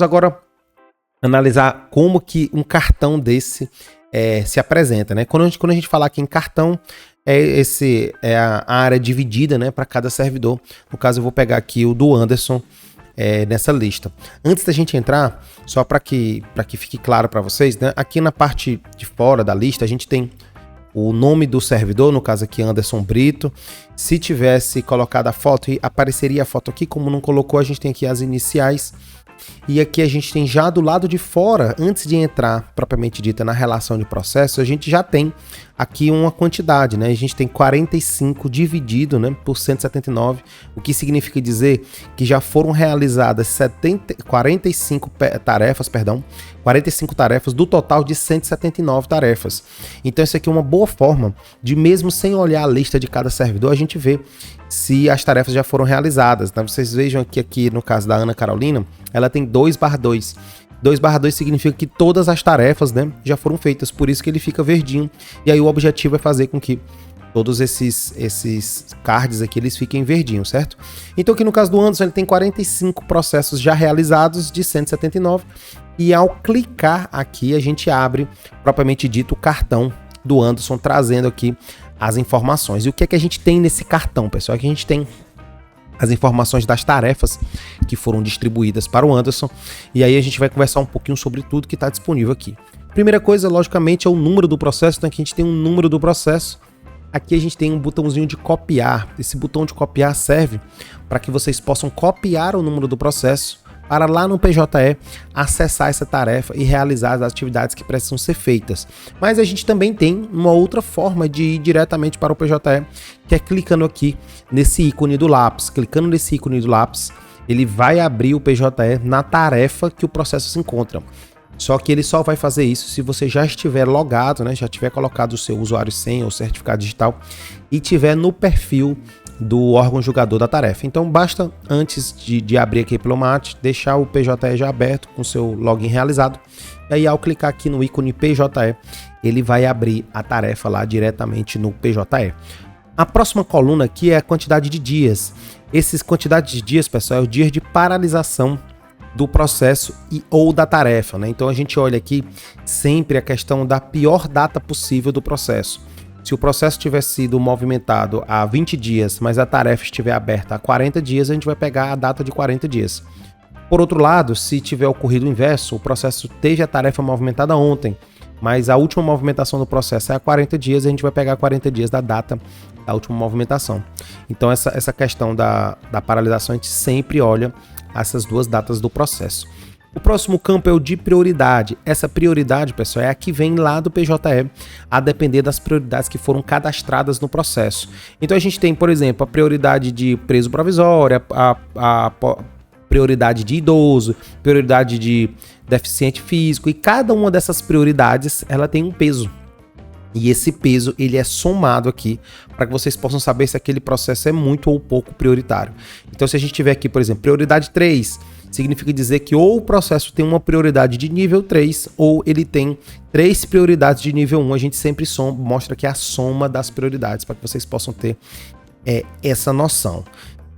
agora analisar como que um cartão desse se apresenta, né? Quando a gente falar aqui em cartão, é a área dividida, né, para cada servidor. No caso, eu vou pegar aqui o do Anderson nessa lista. Antes da gente entrar, só para que fique claro para vocês, né? Aqui na parte de fora da lista, a gente tem o nome do servidor, no caso aqui Anderson Brito. Se tivesse colocado a foto, apareceria a foto aqui. Como não colocou, a gente tem aqui as iniciais. E aqui a gente tem já do lado de fora, antes de entrar propriamente dita na relação de processo, a gente já tem aqui uma quantidade, né? A gente tem 45 dividido, né, por 179, o que significa dizer que já foram realizadas 45 tarefas do total de 179 tarefas. Então isso aqui é uma boa forma de, mesmo sem olhar a lista de cada servidor, a gente ver se as tarefas já foram realizadas. Então vocês vejam aqui no caso da Ana Carolina, ela tem 2/2. 2/2 significa que todas as tarefas, né, já foram feitas, por isso que ele fica verdinho. E aí o objetivo é fazer com que todos esses cards aqui eles fiquem verdinhos, certo? Então aqui no caso do Anderson, ele tem 45 processos já realizados de 179. E ao clicar aqui, a gente abre, propriamente dito, o cartão do Anderson, trazendo aqui as informações. E o que é que a gente tem nesse cartão, pessoal? Aqui a gente tem as informações das tarefas que foram distribuídas para o Anderson. E aí a gente vai conversar um pouquinho sobre tudo que está disponível aqui. Primeira coisa, logicamente, é o número do processo. Então aqui a gente tem um número do processo. Aqui a gente tem um botãozinho de copiar. Esse botão de copiar serve para que vocês possam copiar o número do processo para lá no PJE acessar essa tarefa e realizar as atividades que precisam ser feitas. Mas a gente também tem uma outra forma de ir diretamente para o PJE, que é clicando aqui nesse ícone do lápis. Clicando nesse ícone do lápis, ele vai abrir o PJE na tarefa que o processo se encontra. Só que ele só vai fazer isso se você já estiver logado, né? Já tiver colocado o seu usuário e senha ou certificado digital e tiver no perfil do órgão julgador da tarefa. Então basta, antes de abrir aqui pelo MAT, deixar o PJE já aberto com seu login realizado. E aí ao clicar aqui no ícone PJE, ele vai abrir a tarefa lá diretamente no PJE. A próxima coluna aqui é a quantidade de dias. Essas quantidades de dias, pessoal, é o dia de paralisação do processo ou da tarefa, né? Então a gente olha aqui sempre a questão da pior data possível do processo. Se o processo tiver sido movimentado há 20 dias, mas a tarefa estiver aberta há 40 dias, a gente vai pegar a data de 40 dias. Por outro lado, se tiver ocorrido o inverso, o processo teve a tarefa movimentada ontem, mas a última movimentação do processo é há 40 dias, a gente vai pegar 40 dias da data da última movimentação. Então essa questão da paralisação, a gente sempre olha essas duas datas do processo. O próximo campo é o de prioridade. Essa prioridade, pessoal, é a que vem lá do PJE, a depender das prioridades que foram cadastradas no processo. Então a gente tem, por exemplo, a prioridade de preso provisório, a prioridade de idoso, prioridade de deficiente físico, e cada uma dessas prioridades ela tem um peso. E esse peso ele é somado aqui para que vocês possam saber se aquele processo é muito ou pouco prioritário. Então se a gente tiver aqui, por exemplo, prioridade 3, significa dizer que ou o processo tem uma prioridade de nível 3 ou ele tem 3 prioridades de nível 1. A gente sempre mostra aqui a soma das prioridades para que vocês possam ter essa noção.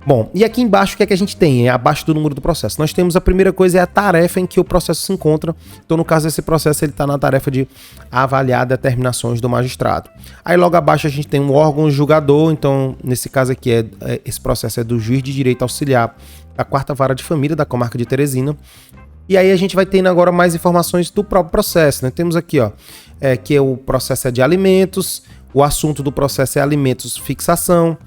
Bom, e aqui embaixo o que é que a gente tem? Abaixo do número do processo. Nós temos a primeira coisa, é a tarefa em que o processo se encontra. Então, no caso desse processo, ele está na tarefa de avaliar determinações do magistrado. Aí logo abaixo a gente tem um órgão julgador. Então, nesse caso aqui, esse processo é do juiz de direito auxiliar da 4ª Vara de Família da comarca de Teresina. E aí a gente vai tendo agora mais informações do próprio processo, né? Temos aqui, ó, que o processo é de alimentos, o assunto do processo é alimentos fixação,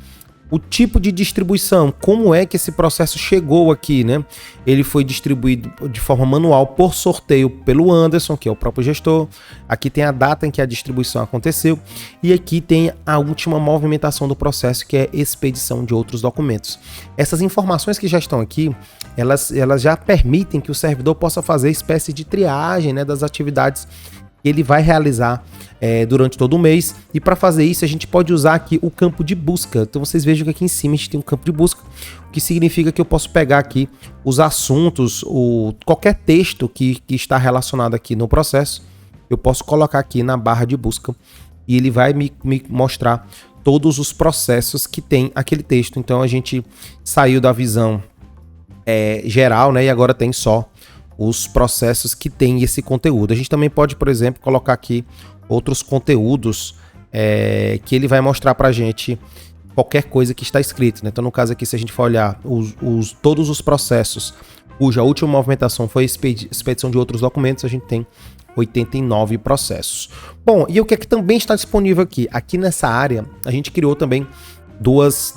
o tipo de distribuição, como é que esse processo chegou aqui, né? Ele foi distribuído de forma manual por sorteio pelo Anderson, que é o próprio gestor. Aqui tem a data em que a distribuição aconteceu. E aqui tem a última movimentação do processo, que é expedição de outros documentos. Essas informações que já estão aqui, elas já permitem que o servidor possa fazer espécie de triagem, né, das atividades que ele vai realizar durante todo o mês. E para fazer isso a gente pode usar aqui o campo de busca. Então vocês vejam que aqui em cima a gente tem um campo de busca, o que significa que eu posso pegar aqui os assuntos, qualquer texto que está relacionado aqui no processo, eu posso colocar aqui na barra de busca e ele vai me mostrar todos os processos que tem aquele texto. Então a gente saiu da visão geral, né, e agora tem só os processos que tem esse conteúdo. A gente também pode, por exemplo, colocar aqui outros conteúdos que ele vai mostrar para a gente qualquer coisa que está escrito, né? Então, no caso aqui, se a gente for olhar todos os processos cuja última movimentação foi expedição de outros documentos, a gente tem 89 processos. Bom, e o que é que também está disponível aqui? Aqui nessa área, a gente criou também duas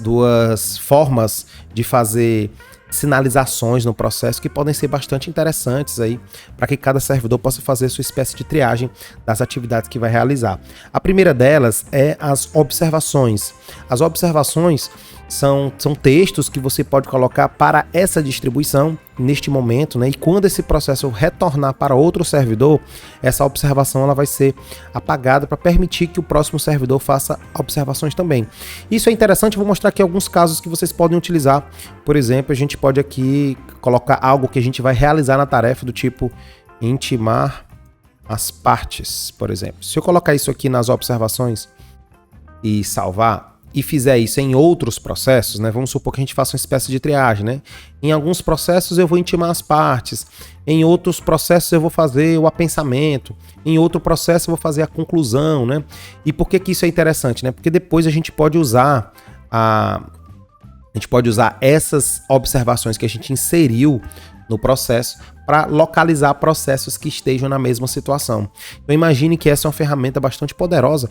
formas de fazer sinalizações no processo que podem ser bastante interessantes aí para que cada servidor possa fazer sua espécie de triagem das atividades que vai realizar. A primeira delas é as observações. As observações são textos que você pode colocar para essa distribuição neste momento, né? E quando esse processo retornar para outro servidor, essa observação ela vai ser apagada para permitir que o próximo servidor faça observações também. Isso é interessante, eu vou mostrar aqui alguns casos que vocês podem utilizar. Por exemplo, a gente pode aqui colocar algo que a gente vai realizar na tarefa do tipo intimar as partes, por exemplo. Se eu colocar isso aqui nas observações e salvar, e fizer isso em outros processos, né? Vamos supor que a gente faça uma espécie de triagem, né? Em alguns processos eu vou intimar as partes, em outros processos eu vou fazer o apensamento, em outro processo eu vou fazer a conclusão, né? E por que isso é interessante, né? Porque depois a gente pode usar essas observações que a gente inseriu no processo para localizar processos que estejam na mesma situação. Então imagine que essa é uma ferramenta bastante poderosa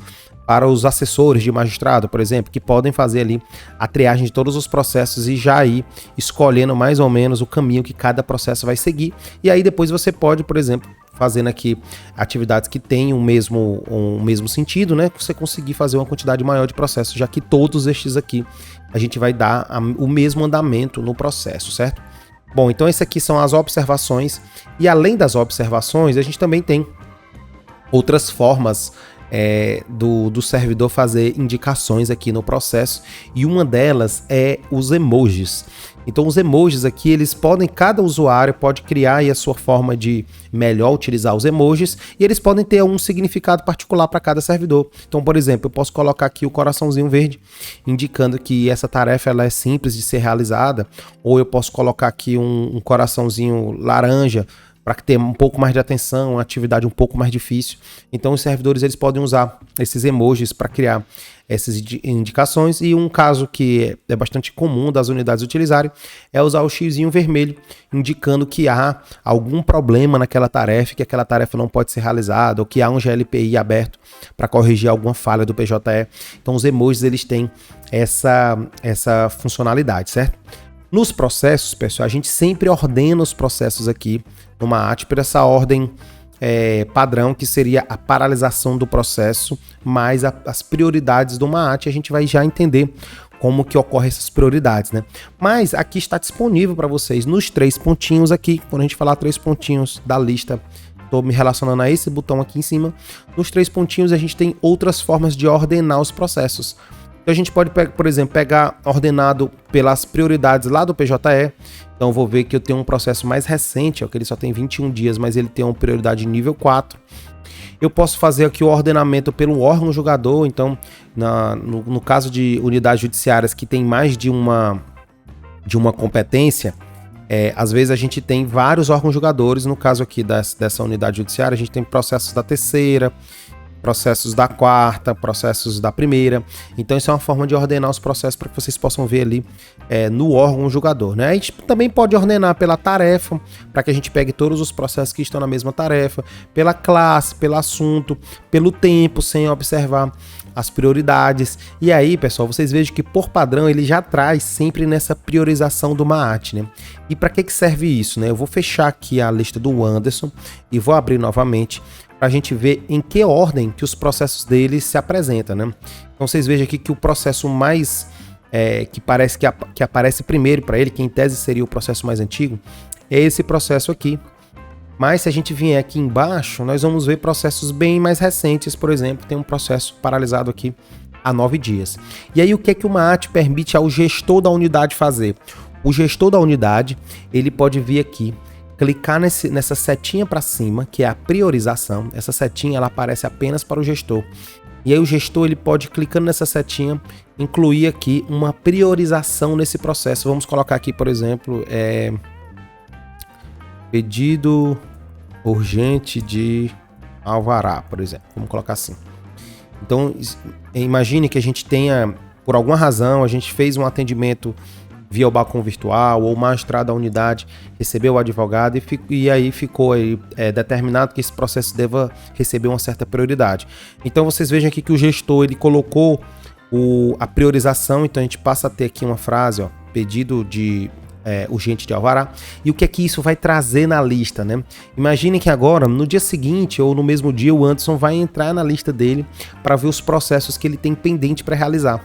para os assessores de magistrado, por exemplo, que podem fazer ali a triagem de todos os processos e já ir escolhendo mais ou menos o caminho que cada processo vai seguir. E aí depois você pode, por exemplo, fazendo aqui atividades que têm o mesmo sentido, né? Você conseguir fazer uma quantidade maior de processos, já que todos estes aqui a gente vai dar o mesmo andamento no processo, certo? Bom, então essas aqui são as observações, e além das observações, a gente também tem outras formas do servidor fazer indicações aqui no processo, e uma delas é os emojis. Então os emojis aqui, cada usuário pode criar aí a sua forma de melhor utilizar os emojis, e eles podem ter um significado particular para cada servidor. Então, por exemplo, eu posso colocar aqui o coraçãozinho verde, indicando que essa tarefa ela é simples de ser realizada, ou eu posso colocar aqui um coraçãozinho laranja, para ter um pouco mais de atenção, uma atividade um pouco mais difícil. Então os servidores eles podem usar esses emojis para criar essas indicações, e um caso que é bastante comum das unidades utilizarem é usar o xizinho vermelho, indicando que há algum problema naquela tarefa, que aquela tarefa não pode ser realizada, ou que há um GLPI aberto para corrigir alguma falha do PJE. Então os emojis eles têm essa funcionalidade, certo? Nos processos, pessoal, a gente sempre ordena os processos aqui numa AT por essa ordem padrão, que seria a paralisação do processo, mais as prioridades de uma AT. A gente vai já entender como que ocorrem essas prioridades, né? Mas aqui está disponível para vocês nos 3 pontinhos aqui. Quando a gente falar 3 pontinhos da lista, estou me relacionando a esse botão aqui em cima. Nos 3 pontinhos a gente tem outras formas de ordenar os processos. Então a gente pode, por exemplo, pegar ordenado pelas prioridades lá do PJE. Então eu vou ver que eu tenho um processo mais recente, que ele só tem 21 dias, mas ele tem uma prioridade nível 4. Eu posso fazer aqui o ordenamento pelo órgão julgador. Então, no caso de unidades judiciárias que tem mais de uma competência, às vezes a gente tem vários órgãos julgadores. No caso aqui dessa unidade judiciária, a gente tem processos da terceira, processos da quarta, processos da primeira. Então isso é uma forma de ordenar os processos para que vocês possam ver ali no órgão julgador, né? A gente também pode ordenar pela tarefa, para que a gente pegue todos os processos que estão na mesma tarefa, pela classe, pelo assunto, pelo tempo, sem observar as prioridades. E aí, pessoal, vocês vejam que por padrão ele já traz sempre nessa priorização do MAAT, né? E para que serve isso, né? Eu vou fechar aqui a lista do Anderson e vou abrir novamente para a gente ver em que ordem que os processos dele se apresentam, né? Então vocês vejam aqui que o processo mais que parece que aparece primeiro para ele, que em tese seria o processo mais antigo, é esse processo aqui. Mas se a gente vier aqui embaixo, nós vamos ver processos bem mais recentes. Por exemplo, tem um processo paralisado aqui há 9 dias. E aí o que é que o MAAT permite ao gestor da unidade fazer? O gestor da unidade, ele pode vir aqui, clicar nessa setinha para cima, que é a priorização. Essa setinha ela aparece apenas para o gestor. E aí o gestor ele pode, clicando nessa setinha, incluir aqui uma priorização nesse processo. Vamos colocar aqui, por exemplo, pedido urgente de alvará, por exemplo. Vamos colocar assim. Então, imagine que a gente tenha, por alguma razão, a gente fez um atendimento via o balcão virtual, ou o magistrado da unidade recebeu o advogado e aí ficou aí, determinado que esse processo deva receber uma certa prioridade. Então vocês vejam aqui que o gestor ele colocou a priorização, então a gente passa a ter aqui uma frase, ó, pedido de urgente de alvará, e o que é que isso vai trazer na lista, né? Imagine que agora, no dia seguinte ou no mesmo dia, o Anderson vai entrar na lista dele para ver os processos que ele tem pendente para realizar.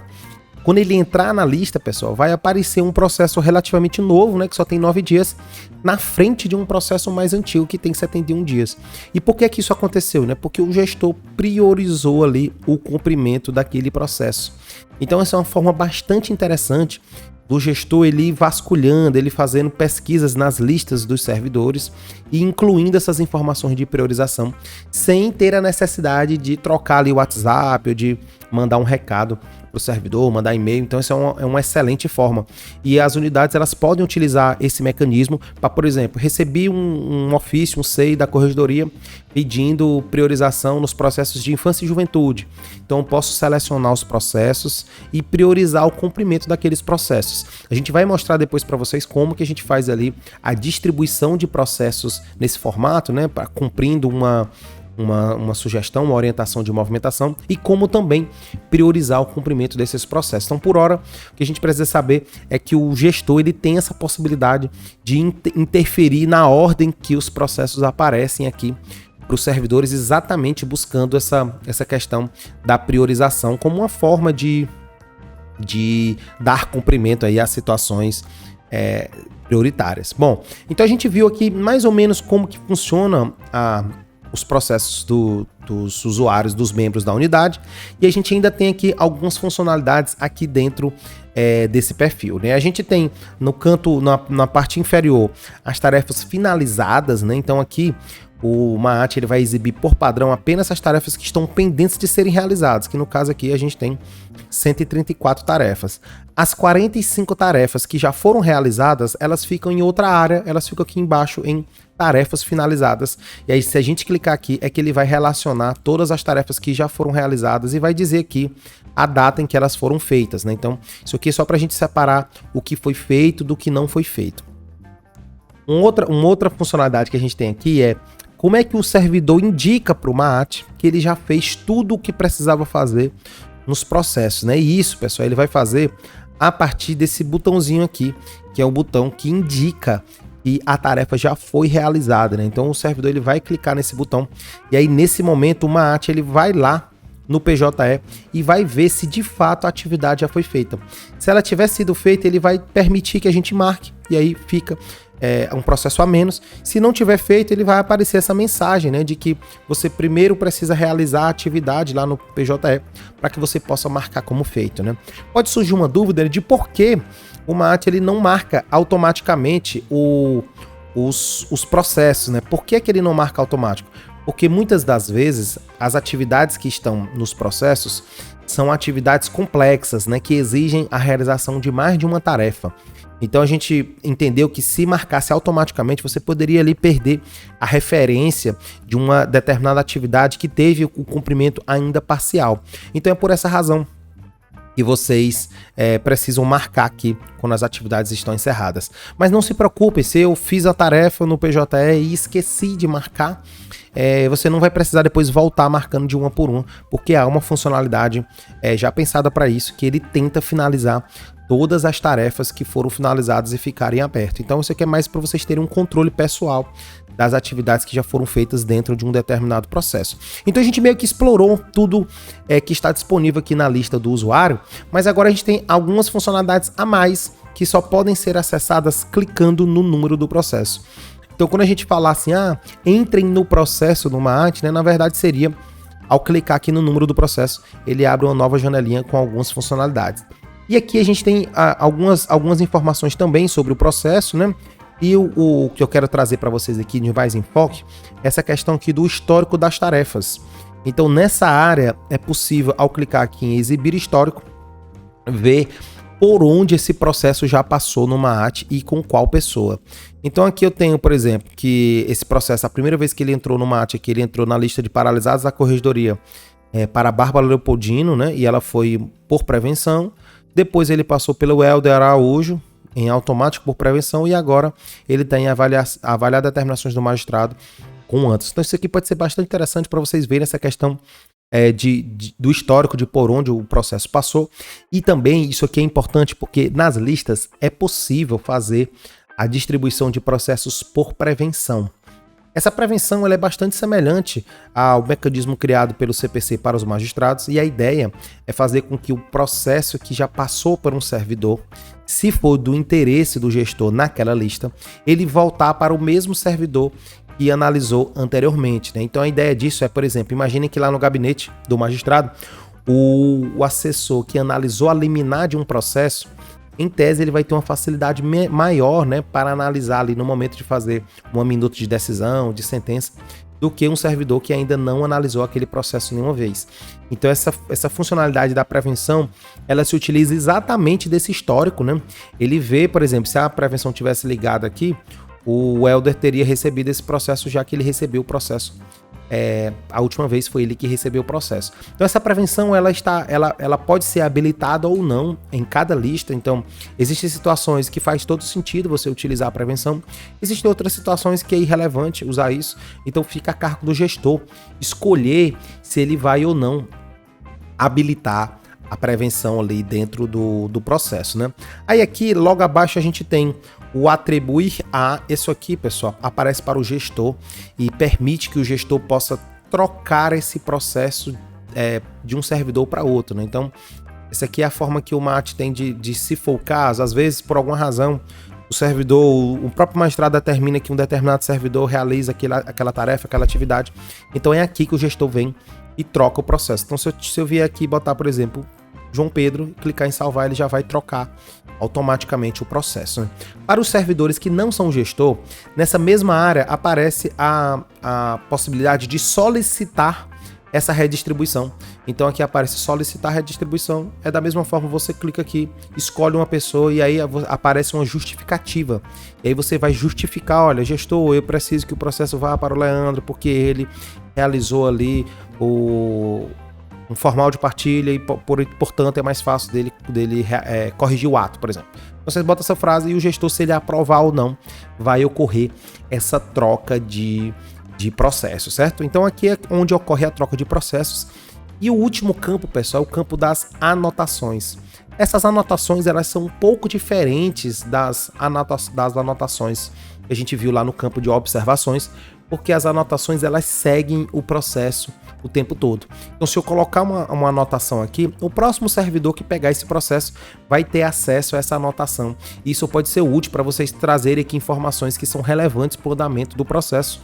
Quando ele entrar na lista, pessoal, vai aparecer um processo relativamente novo, né, que só tem 9 dias, na frente de um processo mais antigo que tem 71 dias. E por que isso aconteceu, né? Porque o gestor priorizou ali o cumprimento daquele processo. Então essa é uma forma bastante interessante do gestor ele vasculhando, ele fazendo pesquisas nas listas dos servidores e incluindo essas informações de priorização, sem ter a necessidade de trocar ali o WhatsApp ou de mandar um recado para o servidor, mandar e-mail. Então isso é uma excelente forma. E as unidades elas podem utilizar esse mecanismo para, por exemplo, recebi um ofício, um SEI da corregedoria pedindo priorização nos processos de infância e juventude. Então eu posso selecionar os processos e priorizar o cumprimento daqueles processos. A gente vai mostrar depois para vocês como que a gente faz ali a distribuição de processos nesse formato, né, para cumprindo uma sugestão, uma orientação de movimentação e como também priorizar o cumprimento desses processos. Então, por hora, o que a gente precisa saber é que o gestor ele tem essa possibilidade de interferir na ordem que os processos aparecem aqui para os servidores, exatamente buscando essa questão da priorização como uma forma de dar cumprimento aí às situações prioritárias. Bom, então a gente viu aqui mais ou menos como que funciona os processos dos usuários, dos membros da unidade, e a gente ainda tem aqui algumas funcionalidades aqui dentro desse perfil, né? A gente tem no canto, na parte inferior, as tarefas finalizadas, né? Então aqui o Maat ele vai exibir por padrão apenas as tarefas que estão pendentes de serem realizadas, que no caso aqui a gente tem 134 tarefas. As 45 tarefas que já foram realizadas, elas ficam em outra área, elas ficam aqui embaixo em tarefas finalizadas. E aí se a gente clicar aqui, é que ele vai relacionar todas as tarefas que já foram realizadas e vai dizer aqui a data em que elas foram feitas, né? Então isso aqui é só para a gente separar o que foi feito do que não foi feito. Uma outra funcionalidade que a gente tem aqui é como é que o servidor indica para o Maat que ele já fez tudo o que precisava fazer nos processos, né? E isso, pessoal, ele vai fazer a partir desse botãozinho aqui, que é o botão que indica que a tarefa já foi realizada, né? Então o servidor ele vai clicar nesse botão e aí nesse momento o Maat ele vai lá no PJE e vai ver se de fato a atividade já foi feita. Se ela tiver sido feita, ele vai permitir que a gente marque e aí fica um processo a menos. Se não tiver feito, ele vai aparecer essa mensagem, né, de que você primeiro precisa realizar a atividade lá no PJE para que você possa marcar como feito, né? Pode surgir uma dúvida de por que o Maat ele não marca automaticamente os processos, né? Por que ele não marca automático? Porque muitas das vezes as atividades que estão nos processos são atividades complexas, né, que exigem a realização de mais de uma tarefa. Então a gente entendeu que se marcasse automaticamente, você poderia ali perder a referência de uma determinada atividade que teve o cumprimento ainda parcial. Então é por essa razão que vocês precisam marcar aqui quando as atividades estão encerradas. Mas não se preocupe, se eu fiz a tarefa no PJE e esqueci de marcar, você não vai precisar depois voltar marcando de uma por uma, porque há uma funcionalidade já pensada para isso, que ele tenta finalizar todas as tarefas que foram finalizadas e ficarem abertas. Então isso aqui é mais para vocês terem um controle pessoal das atividades que já foram feitas dentro de um determinado processo. Então a gente meio que explorou tudo que está disponível aqui na lista do usuário, mas agora a gente tem algumas funcionalidades a mais que só podem ser acessadas clicando no número do processo. Então quando a gente falar assim, entrem no processo no Maat, né, na verdade seria, ao clicar aqui no número do processo, ele abre uma nova janelinha com algumas funcionalidades. E aqui a gente tem algumas informações também sobre o processo, né? E o que eu quero trazer para vocês aqui de mais enfoque é essa questão aqui do histórico das tarefas. Então nessa área é possível, ao clicar aqui em exibir histórico, ver por onde esse processo já passou no MAAT e com qual pessoa. Então aqui eu tenho, por exemplo, que esse processo, a primeira vez que ele entrou no MAAT, aqui ele entrou na lista de paralisados da Corregedoria para a Bárbara Leopoldino, né? E ela foi por prevenção. Depois ele passou pelo Helder Araújo, em automático por prevenção, e agora ele tem avaliar determinações do magistrado com antes. Então isso aqui pode ser bastante interessante para vocês verem essa questão do histórico de por onde o processo passou. E também isso aqui é importante porque nas listas é possível fazer a distribuição de processos por prevenção. Essa prevenção ela é bastante semelhante ao mecanismo criado pelo CPC para os magistrados, e a ideia é fazer com que o processo que já passou por um servidor, se for do interesse do gestor naquela lista, ele voltar para o mesmo servidor que analisou anteriormente, né? Então a ideia disso é, por exemplo, imaginem que lá no gabinete do magistrado, o assessor que analisou a liminar de um processo, em tese ele vai ter uma facilidade maior, né, para analisar ali no momento de fazer uma minuta de decisão, de sentença, do que um servidor que ainda não analisou aquele processo nenhuma vez. Então essa funcionalidade da prevenção, ela se utiliza exatamente desse histórico, né? Ele vê, por exemplo, se a prevenção tivesse ligada aqui, o Helder teria recebido esse processo, já que ele recebeu o processo. A última vez foi ele que recebeu o processo. Então essa prevenção ela pode ser habilitada ou não em cada lista. Então existem situações que faz todo sentido você utilizar a prevenção, existem outras situações que é irrelevante usar isso, então fica a cargo do gestor escolher se ele vai ou não habilitar a prevenção ali dentro do processo, né? Aí aqui logo abaixo a gente tem o atribuir a, isso aqui, pessoal, aparece para o gestor e permite que o gestor possa trocar esse processo de um servidor para outro, né? Então, essa aqui é a forma que o MAAT tem de, se for o caso, às vezes, por alguma razão, o servidor, o próprio magistrado determina que um determinado servidor realiza aquela tarefa, aquela atividade. Então, é aqui que o gestor vem e troca o processo. Então, se eu vier aqui e botar, por exemplo, João Pedro, clicar em salvar, ele já vai trocar automaticamente o processo, né? Para os servidores que não são gestor, nessa mesma área aparece a possibilidade de solicitar essa redistribuição. Então aqui aparece solicitar redistribuição, é da mesma forma, você clica aqui, escolhe uma pessoa e aí aparece uma justificativa. E aí você vai justificar, olha, gestor, eu preciso que o processo vá para o Leandro, porque ele realizou ali um formal de partilha e, portanto, é mais fácil dele corrigir o ato, por exemplo. Você bota essa frase e o gestor, se ele aprovar ou não, vai ocorrer essa troca de processo, certo? Então aqui é onde ocorre a troca de processos. E o último campo, pessoal, é o campo das anotações. Essas anotações, elas são um pouco diferentes das anotações que a gente viu lá no campo de observações, porque as anotações, elas seguem o processo o tempo todo. Então, se eu colocar uma anotação aqui, o próximo servidor que pegar esse processo vai ter acesso a essa anotação. Isso pode ser útil para vocês trazerem aqui informações que são relevantes para o andamento do processo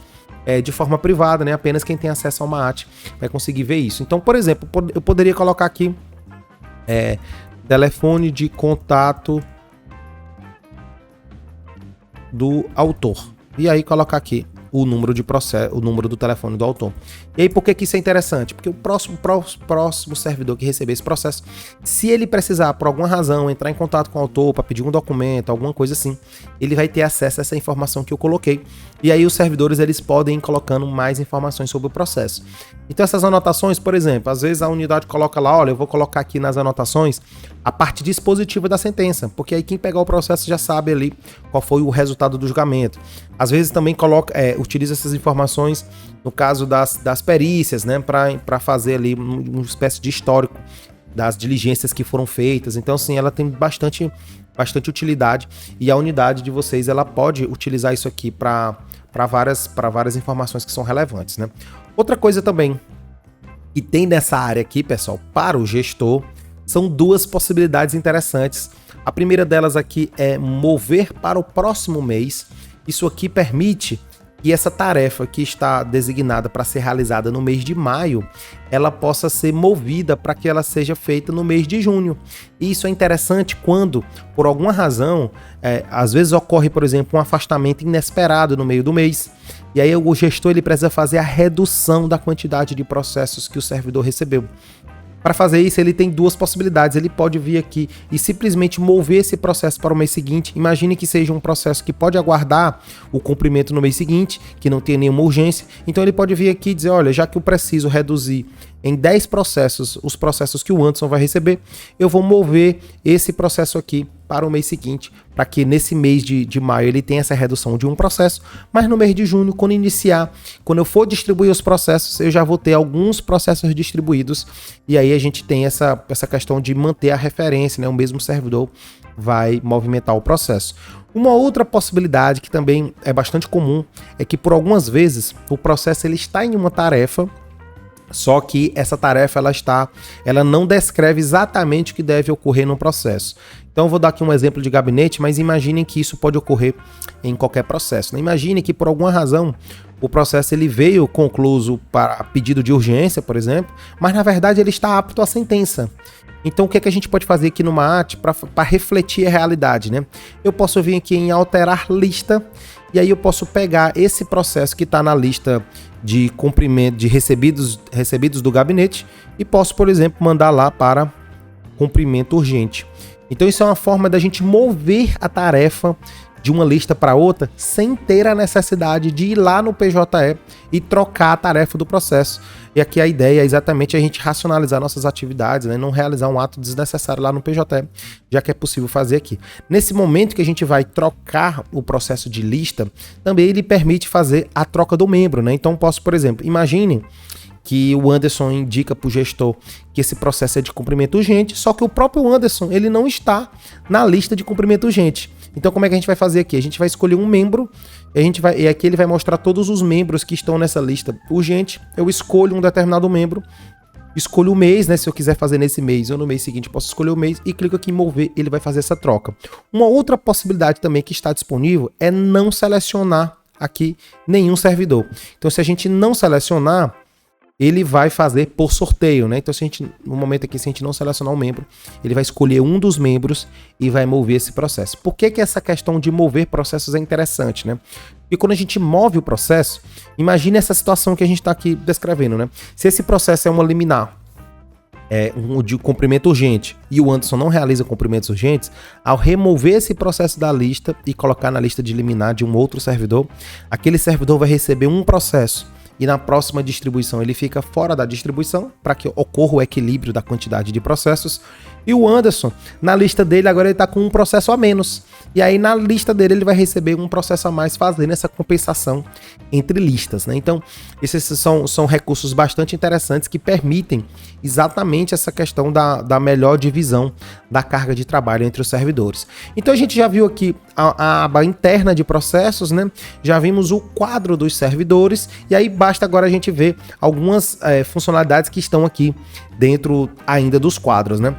de forma privada, né? Apenas quem tem acesso ao MAAT vai conseguir ver isso. Então, por exemplo, eu poderia colocar aqui telefone de contato do autor. E aí colocar aqui o número de processo, o número do telefone do autor. E aí, por que isso é interessante? Porque o próximo servidor que receber esse processo, se ele precisar, por alguma razão, entrar em contato com o autor para pedir um documento, alguma coisa assim, ele vai ter acesso a essa informação que eu coloquei. E aí os servidores, eles podem ir colocando mais informações sobre o processo. Então essas anotações, por exemplo, às vezes a unidade coloca lá, olha, eu vou colocar aqui nas anotações a parte dispositiva da sentença, porque aí quem pegar o processo já sabe ali qual foi o resultado do julgamento. Às vezes também utiliza essas informações no caso das perícias, né, para fazer ali uma espécie de histórico das diligências que foram feitas. Então, assim, ela tem bastante utilidade, e a unidade de vocês, ela pode utilizar isso aqui para várias informações que são relevantes, né? Outra coisa também que tem nessa área aqui, pessoal, para o gestor, são duas possibilidades interessantes. A primeira delas aqui é mover para o próximo mês. Isso aqui permite que essa tarefa que está designada para ser realizada no mês de maio, ela possa ser movida para que ela seja feita no mês de junho. E isso é interessante quando, por alguma razão, às vezes ocorre, por exemplo, um afastamento inesperado no meio do mês. E aí o gestor, ele precisa fazer a redução da quantidade de processos que o servidor recebeu. Para fazer isso, ele tem duas possibilidades. Ele pode vir aqui e simplesmente mover esse processo para o mês seguinte. Imagine que seja um processo que pode aguardar o cumprimento no mês seguinte, que não tenha nenhuma urgência. Então ele pode vir aqui e dizer, olha, já que eu preciso reduzir em 10 processos os processos que o Anderson vai receber, eu vou mover esse processo aqui para o mês seguinte, para que nesse mês de maio ele tenha essa redução de um processo, mas no mês de junho, quando iniciar, quando eu for distribuir os processos, eu já vou ter alguns processos distribuídos, e aí a gente tem essa questão de manter a referência, né? O mesmo servidor vai movimentar o processo. Uma outra possibilidade que também é bastante comum é que por algumas vezes o processo ele está em uma tarefa, só que essa tarefa ela não descreve exatamente o que deve ocorrer no processo. Então eu vou dar aqui um exemplo de gabinete, mas imaginem que isso pode ocorrer em qualquer processo, né? Imagine que por alguma razão o processo ele veio concluso para pedido de urgência, por exemplo, mas na verdade ele está apto à sentença. Então o que é que a gente pode fazer aqui no MAAT para refletir a realidade, né? Eu posso vir aqui em alterar lista, e aí eu posso pegar esse processo que está na lista de cumprimento de recebidos do gabinete e posso, por exemplo, mandar lá para cumprimento urgente. Então isso é uma forma da gente mover a tarefa de uma lista para outra sem ter a necessidade de ir lá no PJE e trocar a tarefa do processo. E aqui a ideia é exatamente a gente racionalizar nossas atividades, né? Não realizar um ato desnecessário lá no PJE, já que é possível fazer aqui. Nesse momento que a gente vai trocar o processo de lista, também ele permite fazer a troca do membro, né? Então posso, por exemplo, imagine que o Anderson indica para o gestor que esse processo é de cumprimento urgente, só que o próprio Anderson ele não está na lista de cumprimento urgente. Então como é que a gente vai fazer aqui? A gente vai escolher um membro, e aqui ele vai mostrar todos os membros que estão nessa lista urgente. Eu escolho um determinado membro, escolho o mês, né? Se eu quiser fazer nesse mês ou no mês seguinte, posso escolher o mês e clico aqui em mover, ele vai fazer essa troca. Uma outra possibilidade também que está disponível é não selecionar aqui nenhum servidor. Então se a gente não selecionar, ele vai fazer por sorteio, né? Então, no momento aqui, se a gente não selecionar um membro, ele vai escolher um dos membros e vai mover esse processo. Por que essa questão de mover processos é interessante, né? Porque quando a gente move o processo, imagine essa situação que a gente está aqui descrevendo, né? Se esse processo é uma liminar, um de cumprimento urgente, e o Anderson não realiza cumprimentos urgentes, ao remover esse processo da lista e colocar na lista de liminar de um outro servidor, aquele servidor vai receber um processo, e na próxima distribuição ele fica fora da distribuição para que ocorra o equilíbrio da quantidade de processos. E o Anderson, na lista dele, agora ele está com um processo a menos. E aí na lista dele ele vai receber um processo a mais, fazendo essa compensação entre listas, né? Então, esses são recursos bastante interessantes que permitem exatamente essa questão da melhor divisão da carga de trabalho entre os servidores. Então a gente já viu aqui a aba interna de processos, né? Já vimos o quadro dos servidores, e aí basta agora a gente ver algumas funcionalidades que estão aqui dentro ainda dos quadros, né?